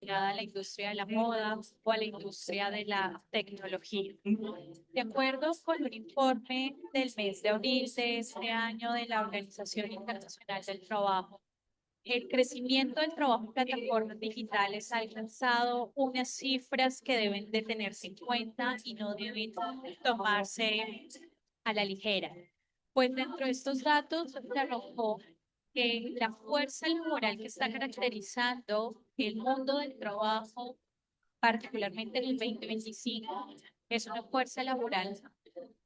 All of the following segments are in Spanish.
asociada a la industria de la moda o a la industria de la tecnología. De acuerdo con un informe del mes de abril de este año de la Organización Internacional del Trabajo, el crecimiento del trabajo en plataformas digitales ha alcanzado unas cifras que deben de tenerse en cuenta y no deben tomarse a la ligera. Pues dentro de estos datos se arrojó que la fuerza laboral que está caracterizando el mundo del trabajo, particularmente en el 2025, es una fuerza laboral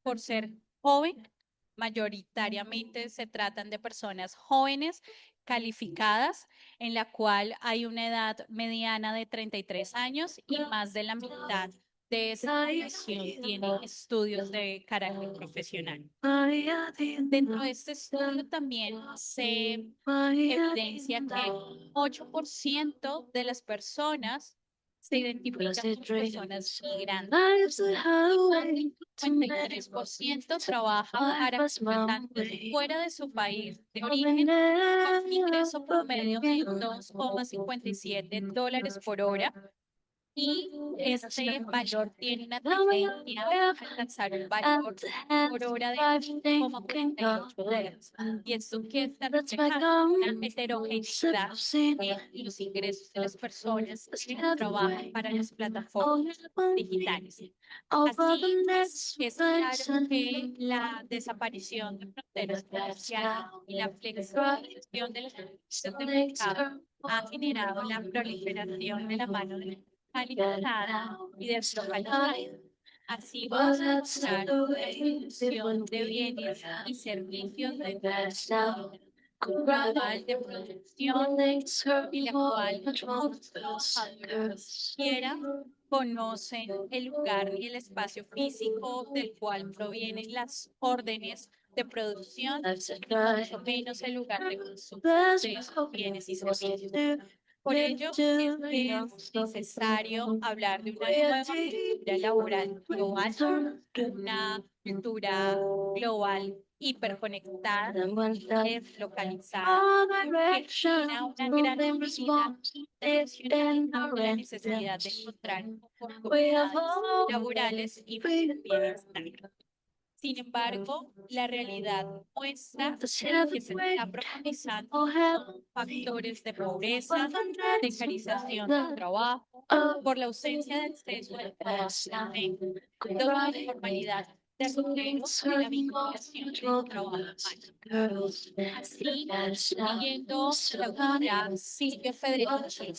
por ser joven. Mayoritariamente se tratan de personas jóvenes, calificadas, en la cual hay una edad mediana de 33 años y más de la mitad de esa población tiene estudios de carácter profesional. Dentro de este estudio también se evidencia que 8% de las personas se identifican como personas migrantes. 53% trabaja para habitantes fuera de su país de origen con un ingreso promedio de $2,57 por hora. Y este valor tiene una tendencia a alcanzar un valor por hora de $1,48. Y esto que está reflejando una heterogeneidad en los ingresos de las personas que trabajan para las plataformas digitales. Así pues, es claro que la desaparición de fronteras comerciales y la flexibilización de las condiciones de mercado ha generado la proliferación de la mano de obra calificada y deslocalizada. Así vamos a encontrar una disminución de bienes y servicios de global de producción y la cual muchos trabajadores ni siquiera conocen el lugar y el espacio físico del cual provienen las órdenes de producción, mucho menos el lugar de consumo de esos bienes y servicios. Por ello, es necesario hablar de una nueva cultura laboral global, una cultura global hiperconectada, deslocalizada, que tiene una gran movilidad internacional y la necesidad de encontrar oportunidades laborales y bienestar. Sin embargo, la realidad muestra que se está profundizando factores de pobreza, precarización del trabajo, por la ausencia de acceso al trabajo, de la informalidad de empleo y la vinculación del trabajo humano. Así, siguiendo la autora Silvia Federici,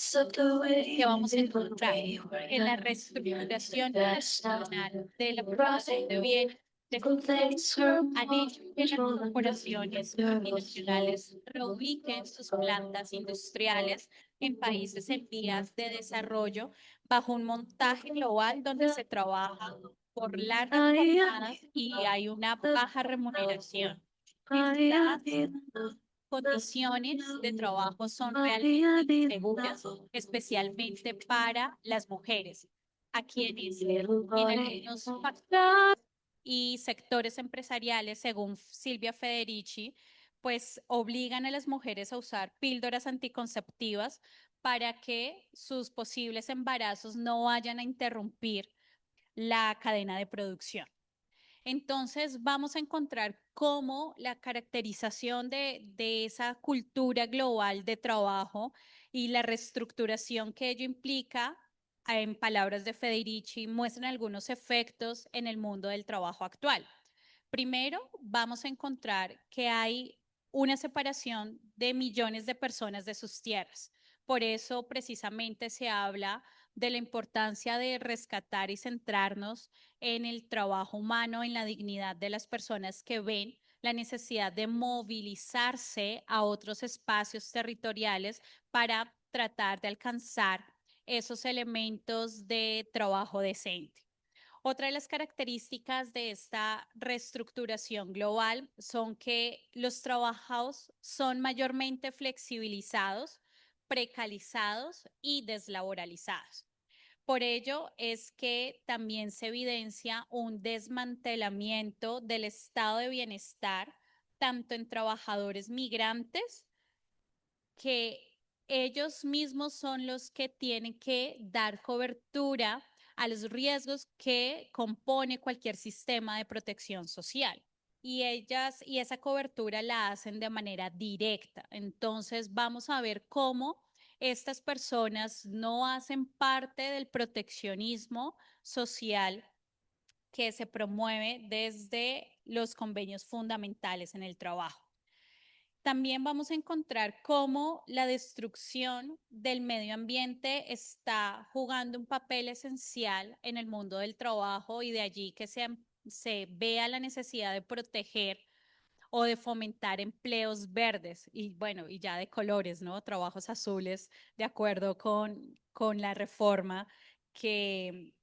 que vamos a encontrar en la reestructuración internacional de la producción de bienes de consumo han hecho que las corporaciones multinacionales reubiquen sus plantas industriales en países en vías de desarrollo bajo un montaje global donde se trabaja por largas jornadas y hay una baja remuneración. Estas condiciones de trabajo son realmente inseguras, especialmente para las mujeres, a quienes en algunos factores y sectores empresariales, según Silvia Federici, pues obligan a las mujeres a usar píldoras anticonceptivas para que sus posibles embarazos no vayan a interrumpir la cadena de producción. Entonces vamos a encontrar cómo la caracterización de esa cultura global de trabajo y la reestructuración que ello implica, en palabras de Federici, muestran algunos efectos en el mundo del trabajo actual. Primero, vamos a encontrar que hay una separación de millones de personas de sus tierras. Por eso, precisamente, se habla de la importancia de rescatar y centrarnos en el trabajo humano, en la dignidad de las personas que ven la necesidad de movilizarse a otros espacios territoriales para tratar de alcanzar esos elementos de trabajo decente. Otra de las características de esta reestructuración global son que los trabajos son mayormente flexibilizados, precarizados y deslaboralizados. Por ello es que también se evidencia un desmantelamiento del estado de bienestar, tanto en trabajadores migrantes que ellos mismos son los que tienen que dar cobertura a los riesgos que compone cualquier sistema de protección social. Y esa cobertura la hacen de manera directa. Entonces vamos a ver cómo estas personas no hacen parte del proteccionismo social que se promueve desde los convenios fundamentales en el trabajo. También vamos a encontrar cómo la destrucción del medio ambiente está jugando un papel esencial en el mundo del trabajo y de allí que se vea la necesidad de proteger o de fomentar empleos verdes y bueno, y ya de colores, ¿no? Trabajos azules, de acuerdo con la reforma que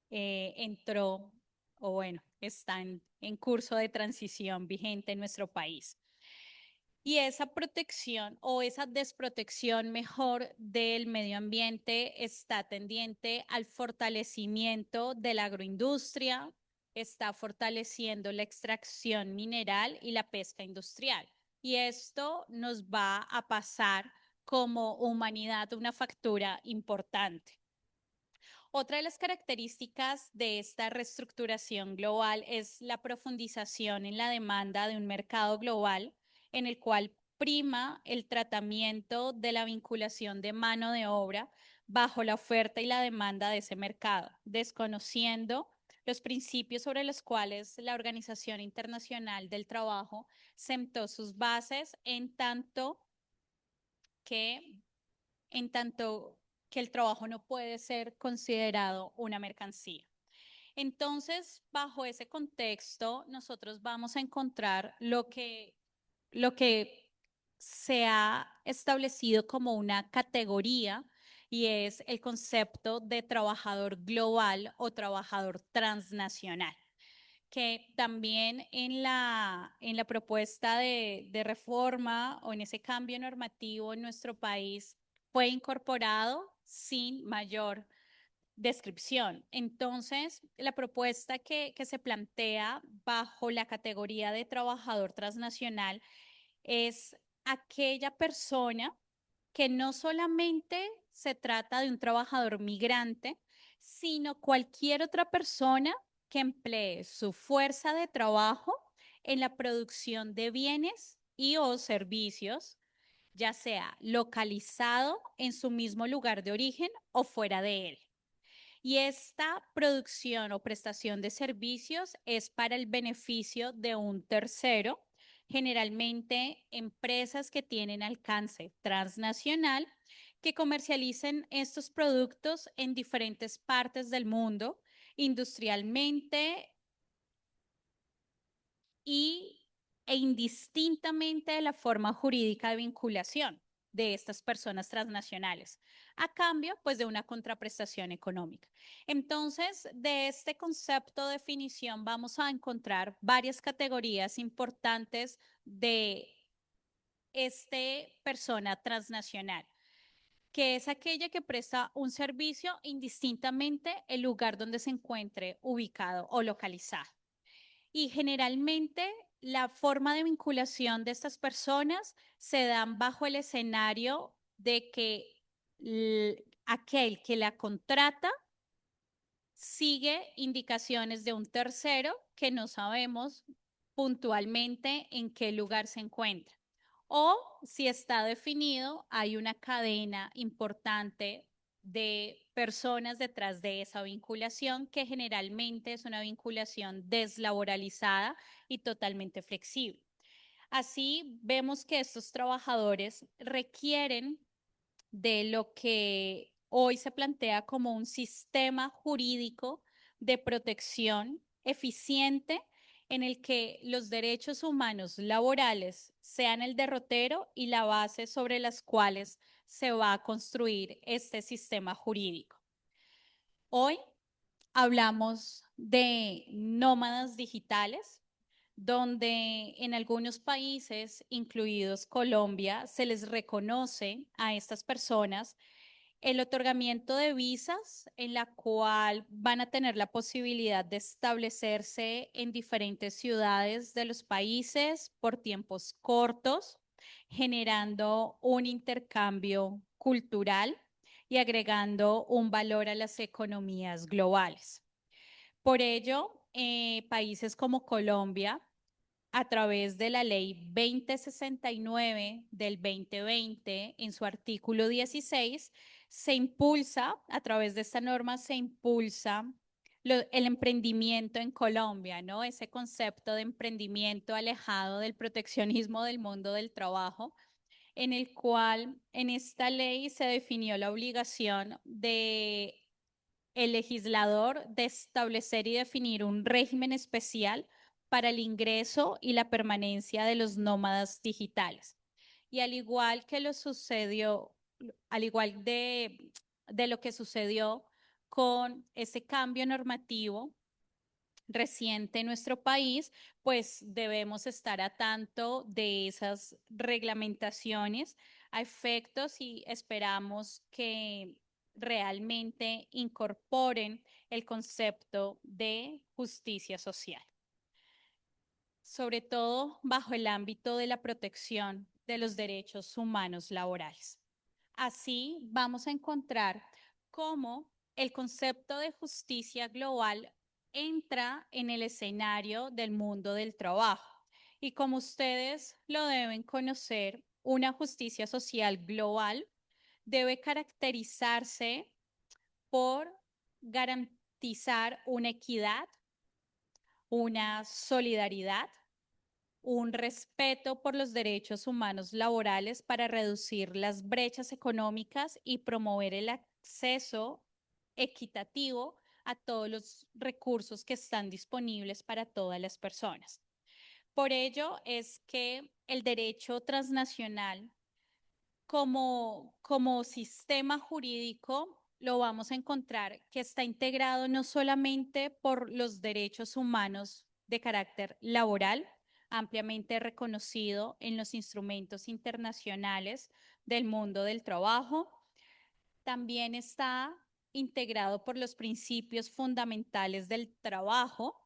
entró o bueno, está en curso de transición vigente en nuestro país. Y esa protección o esa desprotección mejor del medio ambiente está tendiente al fortalecimiento de la agroindustria, está fortaleciendo la extracción mineral y la pesca industrial. Y esto nos va a pasar como humanidad una factura importante. Otra de las características de esta reestructuración global es la profundización en la demanda de un mercado global en el cual prima el tratamiento de la vinculación de mano de obra bajo la oferta y la demanda de ese mercado, desconociendo los principios sobre los cuales la Organización Internacional del Trabajo sentó sus bases que en tanto que el trabajo no puede ser considerado una mercancía. Entonces, bajo ese contexto, nosotros vamos a encontrar lo que se ha establecido como una categoría y es el concepto de trabajador global o trabajador transnacional, que también en la propuesta de reforma o en ese cambio normativo en nuestro país fue incorporado sin mayor descripción. Entonces, la propuesta que se plantea bajo la categoría de trabajador transnacional es aquella persona que no solamente se trata de un trabajador migrante, sino cualquier otra persona que emplee su fuerza de trabajo en la producción de bienes y o servicios, ya sea localizado en su mismo lugar de origen o fuera de él. Y esta producción o prestación de servicios es para el beneficio de un tercero, generalmente empresas que tienen alcance transnacional, que comercialicen estos productos en diferentes partes del mundo, industrialmente y, e indistintamente de la forma jurídica de vinculación de estas personas transnacionales, a cambio pues de una contraprestación económica. Entonces, de este concepto de definición vamos a encontrar varias categorías importantes de este persona transnacional, que es aquella que presta un servicio indistintamente el lugar donde se encuentre ubicado o localizado. Y generalmente la forma de vinculación de estas personas se dan bajo el escenario de que aquel que la contrata sigue indicaciones de un tercero que no sabemos puntualmente en qué lugar se encuentra. O si está definido, hay una cadena importante de personas detrás de esa vinculación, que generalmente es una vinculación deslaboralizada y totalmente flexible. Así vemos que estos trabajadores requieren de lo que hoy se plantea como un sistema jurídico de protección eficiente en el que los derechos humanos laborales sean el derrotero y la base sobre las cuales se va a construir este sistema jurídico. Hoy hablamos de nómadas digitales, donde en algunos países, incluidos Colombia, se les reconoce a estas personas el otorgamiento de visas en la cual van a tener la posibilidad de establecerse en diferentes ciudades de los países por tiempos cortos generando un intercambio cultural y agregando un valor a las economías globales. Por ello, países como Colombia, a través de la Ley 2069 del 2020, en su artículo 16, se impulsa, a través de esta norma, se impulsa el emprendimiento en Colombia, ¿no? Ese concepto de emprendimiento alejado del proteccionismo del mundo del trabajo, en el cual en esta ley se definió la obligación de el legislador de establecer y definir un régimen especial para el ingreso y la permanencia de los nómadas digitales. Y al igual que lo sucedió, al igual de lo que sucedió con ese cambio normativo reciente en nuestro país, pues debemos estar a tanto de esas reglamentaciones a efectos y esperamos que realmente incorporen el concepto de justicia social, sobre todo bajo el ámbito de la protección de los derechos humanos laborales. Así vamos a encontrar cómo el concepto de justicia global entra en el escenario del mundo del trabajo. Y como ustedes lo deben conocer, una justicia social global debe caracterizarse por garantizar una equidad, una solidaridad, un respeto por los derechos humanos laborales para reducir las brechas económicas y promover el acceso equitativo a todos los recursos que están disponibles para todas las personas. Por ello es que el derecho transnacional como sistema jurídico lo vamos a encontrar que está integrado no solamente por los derechos humanos de carácter laboral, ampliamente reconocido en los instrumentos internacionales del mundo del trabajo, también está integrado por los principios fundamentales del trabajo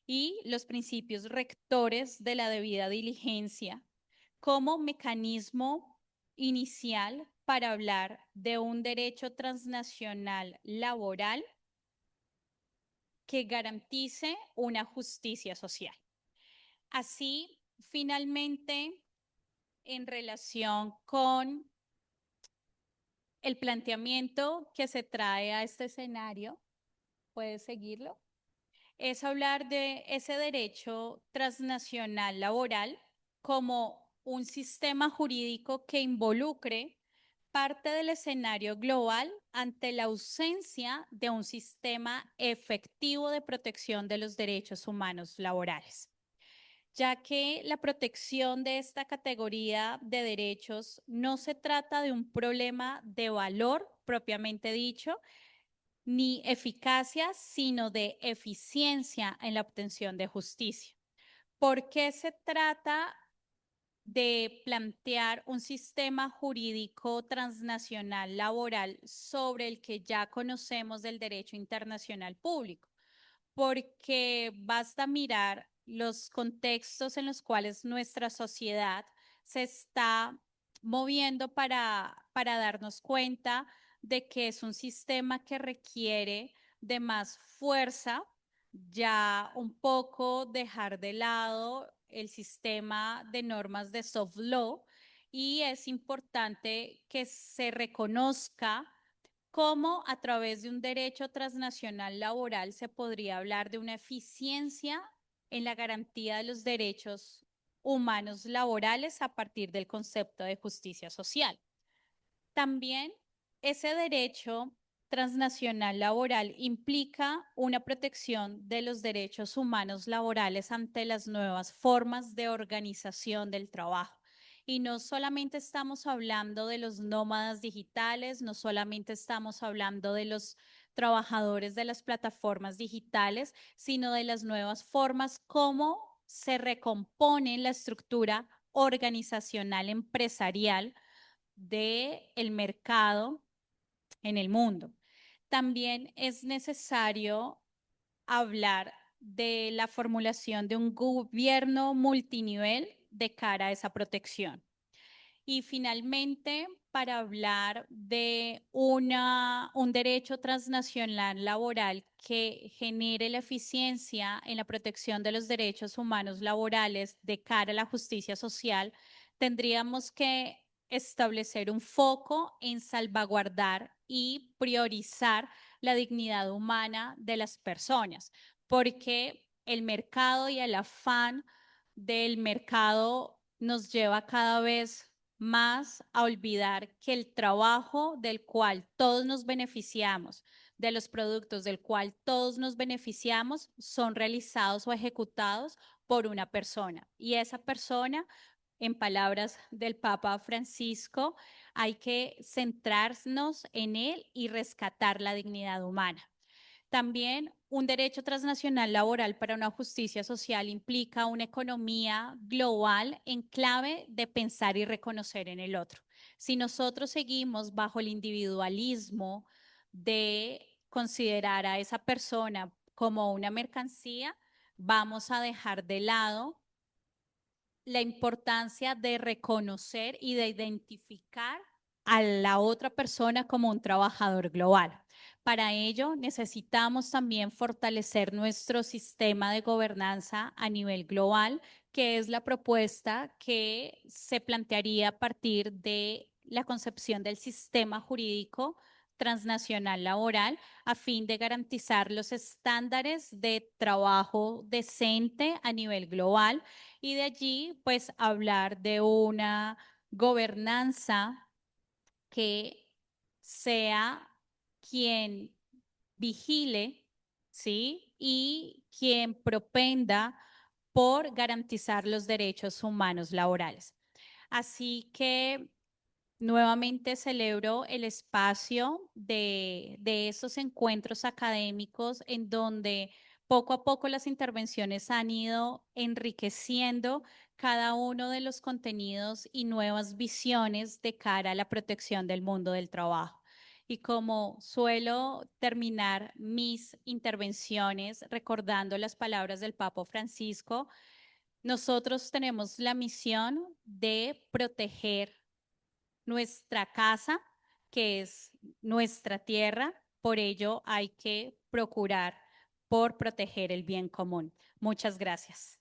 y los principios rectores de la debida diligencia como mecanismo inicial para hablar de un derecho transnacional laboral que garantice una justicia social. Así, finalmente, en relación con el planteamiento que se trae a este escenario, ¿puedes seguirlo? Es hablar de ese derecho transnacional laboral como un sistema jurídico que involucre parte del escenario global ante la ausencia de un sistema efectivo de protección de los derechos humanos laborales, ya que la protección de esta categoría de derechos no se trata de un problema de valor propiamente dicho, ni eficacia, sino de eficiencia en la obtención de justicia. ¿Por qué se trata de plantear un sistema jurídico transnacional laboral sobre el que ya conocemos del derecho internacional público? Porque basta mirar los contextos en los cuales nuestra sociedad se está moviendo para darnos cuenta de que es un sistema que requiere de más fuerza, ya un poco dejar de lado el sistema de normas de soft law y es importante que se reconozca cómo a través de un derecho transnacional laboral se podría hablar de una eficiencia en la garantía de los derechos humanos laborales a partir del concepto de justicia social. También ese derecho transnacional laboral implica una protección de los derechos humanos laborales ante las nuevas formas de organización del trabajo. Y no solamente estamos hablando de los nómadas digitales, no solamente estamos hablando de los trabajadores de las plataformas digitales, sino de las nuevas formas como se recompone la estructura organizacional empresarial del mercado en el mundo. También es necesario hablar de la formulación de un gobierno multinivel de cara a esa protección. Y finalmente, para hablar de un derecho transnacional laboral que genere la eficiencia en la protección de los derechos humanos laborales de cara a la justicia social, tendríamos que establecer un foco en salvaguardar y priorizar la dignidad humana de las personas, porque el mercado y el afán del mercado nos lleva cada vez más a olvidar que el trabajo del cual todos nos beneficiamos, de los productos del cual todos nos beneficiamos, son realizados o ejecutados por una persona. Y esa persona, en palabras del Papa Francisco, hay que centrarnos en él y rescatar la dignidad humana. También un derecho transnacional laboral para una justicia social implica una economía global en clave de pensar y reconocer en el otro. Si nosotros seguimos bajo el individualismo de considerar a esa persona como una mercancía, vamos a dejar de lado la importancia de reconocer y de identificar a la otra persona como un trabajador global. Para ello, necesitamos también fortalecer nuestro sistema de gobernanza a nivel global, que es la propuesta que se plantearía a partir de la concepción del sistema jurídico transnacional laboral a fin de garantizar los estándares de trabajo decente a nivel global y de allí pues hablar de una gobernanza que sea quien vigile, ¿sí? Y quien propenda por garantizar los derechos humanos laborales. Así que nuevamente celebro el espacio de estos encuentros académicos en donde poco a poco las intervenciones han ido enriqueciendo cada uno de los contenidos y nuevas visiones de cara a la protección del mundo del trabajo. Y como suelo terminar mis intervenciones recordando las palabras del Papa Francisco, nosotros tenemos la misión de proteger nuestra casa, que es nuestra tierra. Por ello hay que procurar por proteger el bien común. Muchas gracias.